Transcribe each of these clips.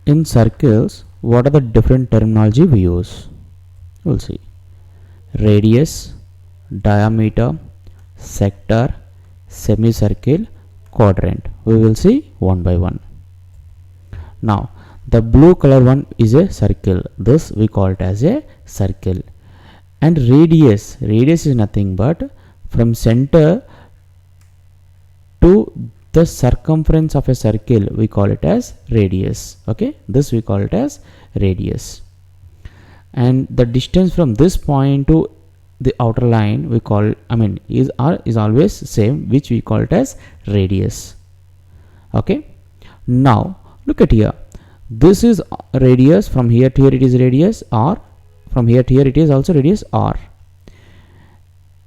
In circles, what are the different terminology we use? We'll see. Radius, diameter, sector, semicircle, quadrant. We will see one by one. Now, the blue color one is a circle. This we call it as a circle. And radius is nothing but from center to the circumference of a circle, we call it as radius. Okay, this we call it as radius. And the distance from this point to the outer line we call, is always same, which we call it as radius. Okay, now look at here. This is radius. From here to here it is radius r. From here to here it is also radius r.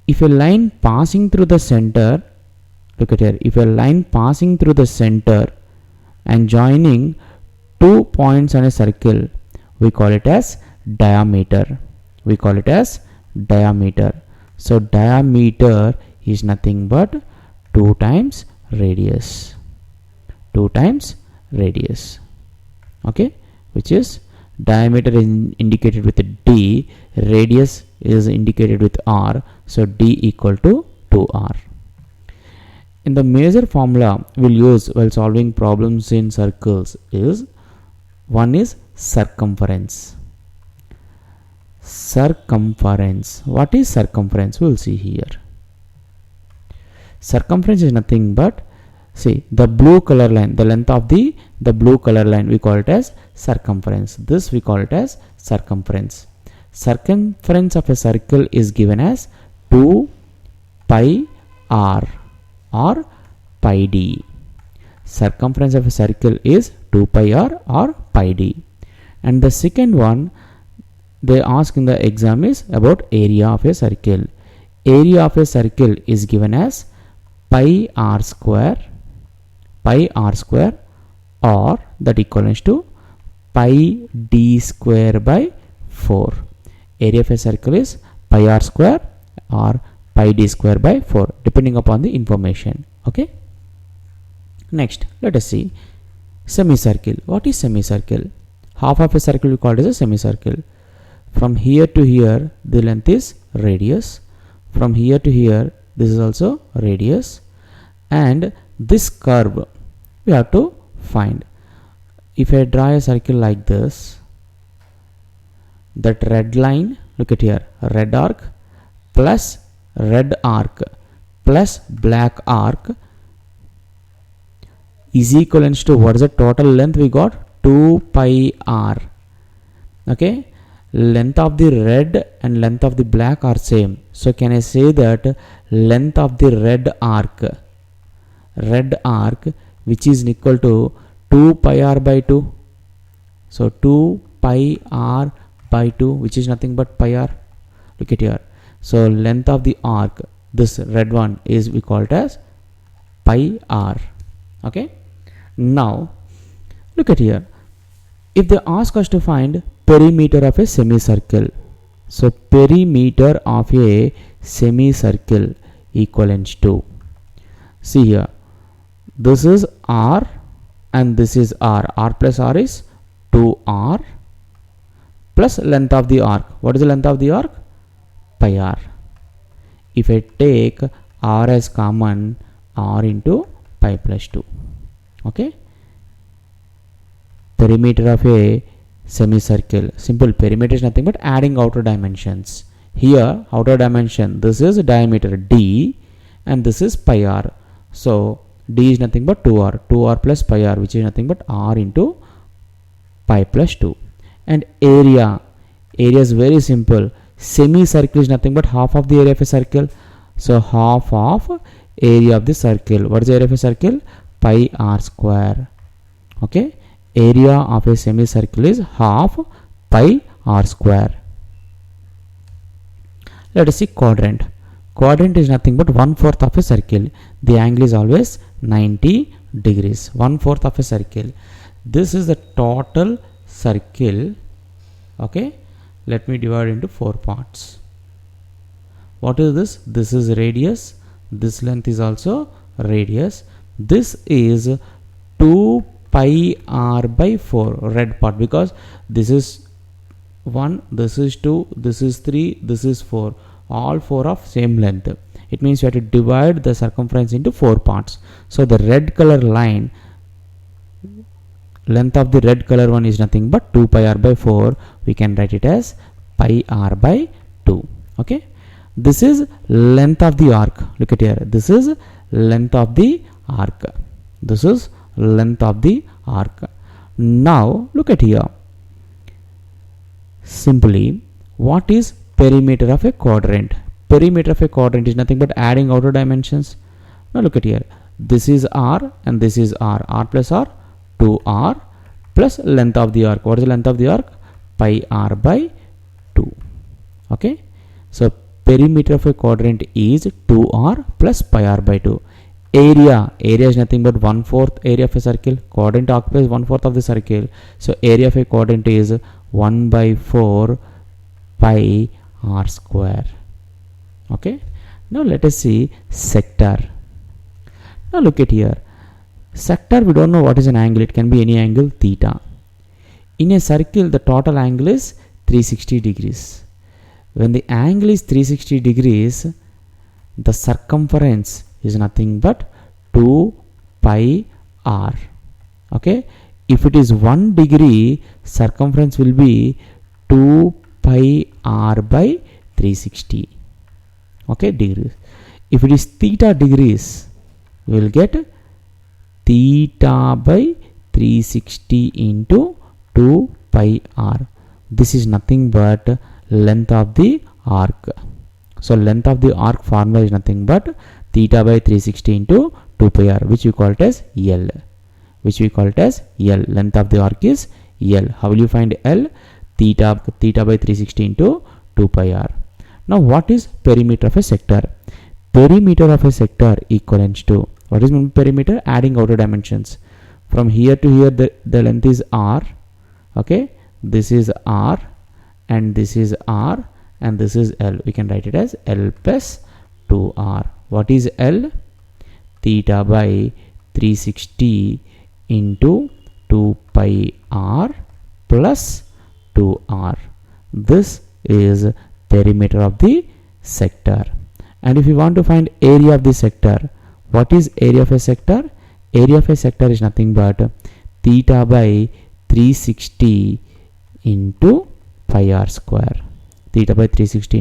If a line passing through the center, look at here, if a line passing through the center and joining 2 points on a circle, we call it as diameter. We call it as diameter. So diameter is nothing but 2 times radius. 2 times radius. Okay, which is diameter is indicated with a d, radius is indicated with r, so d equal to 2r. In the major formula we'll use while solving problems in circles is, one is circumference. Circumference. What is circumference? We'll see here. Circumference is nothing but, see, the blue color line, the length of the blue color line, we call it as circumference. This we call it as circumference. Circumference of a circle is given as 2 pi r or pi d. Circumference of a circle is 2 pi r or pi d. And the second one they ask in the exam is about area of a circle. Area of a circle is given as pi r square or that equals to pi d square by 4. Area of a circle is pi r square or pi d square by 4 depending upon the information. Okay. Next, let us see semicircle. What is semicircle? Half of a circle we call it as a semicircle. From here to here the length is radius. From here to here this is also radius. And this curve we have to find. If I draw a circle like this, that red line, look at here, red arc plus red arc plus black arc is equivalent to, what is the total length we got? 2 pi r. Okay, length of the red and length of the black are same, so can I say that length of the red arc which is equal to 2 pi r by 2. So 2 pi r by 2, which is nothing but pi r. Look at here. So length of the arc, this red one, is we call it as pi r. Okay. Now look at here. If they ask us to find perimeter of a semicircle, so perimeter of a semicircle equivalent to, see here, this is r and this is r. R plus r is 2r plus length of the arc. What is the length of the arc? Pi r. If I take r as common, r into pi plus 2. Okay. Perimeter of a semicircle. Simple. Perimeter is nothing but adding outer dimensions. Here outer dimension, this is diameter d and this is pi r. So d is nothing but 2r. 2r plus pi r, which is nothing but r into pi plus 2. And area is very simple. Semicircle is nothing but half of the area of a circle. So half of area of the circle. What is the area of a circle? Pi r square. Okay. Area of a semicircle is half pi r square. Let us see quadrant. Quadrant is nothing but 1/4 of a circle. The angle is always 90 degrees. 1/4 of a circle. This is the total circle. Okay. Let me divide into 4 parts. What is this? This is radius. This length is also radius. This is 2 pi r by 4, red part, because this is 1, this is 2, this is 3, this is 4, all 4 of same length. It means you have to divide the circumference into 4 parts. So the red color line, length of the red color one is nothing but 2 pi r by 4. We can write it as pi r by 2. Okay, this is length of the arc. Look at here, this is length of the arc, this is length of the arc. Now look at here, simply what is perimeter of a quadrant? Perimeter of a quadrant is nothing but adding outer dimensions. Now look at here, this is r and this is r, r plus r, 2r plus length of the arc. What is the length of the arc? Pi r by 2. Okay, so perimeter of a quadrant is 2r plus pi r by 2. Area is nothing but 1/4 area of a circle. Quadrant occupies 1/4 of the circle, so area of a quadrant is 1 by 4 pi r square. Okay, now let us see sector. Now look at here, sector, we don't know what is an angle. It can be any angle, theta. In a circle, the total angle is 360 degrees. When the angle is 360 degrees, the circumference is nothing but 2 pi r. Okay, if it is 1 degree, circumference will be 2 pi r by 360. Okay, degrees. If it is theta degrees, we will get theta by 360 into 2 pi r. This is nothing but length of the arc. So length of the arc formula is nothing but theta by 360 into 2 pi r, which we call it as L. Length of the arc is L. How will you find L? Theta by 360 into 2 pi r. Now what is perimeter of a sector? Perimeter of a sector equivalent to, what is perimeter? Adding outer dimensions. From here to here, the length is r. Okay, this is r and this is r and this is L. We can write it as L plus 2r. What is L? Theta by 360 into 2 pi r plus 2r. This is perimeter of the sector. And if you want to find area of the sector, what is area of a sector? Area of a sector is nothing but theta by 360 into pi r square. Theta by 360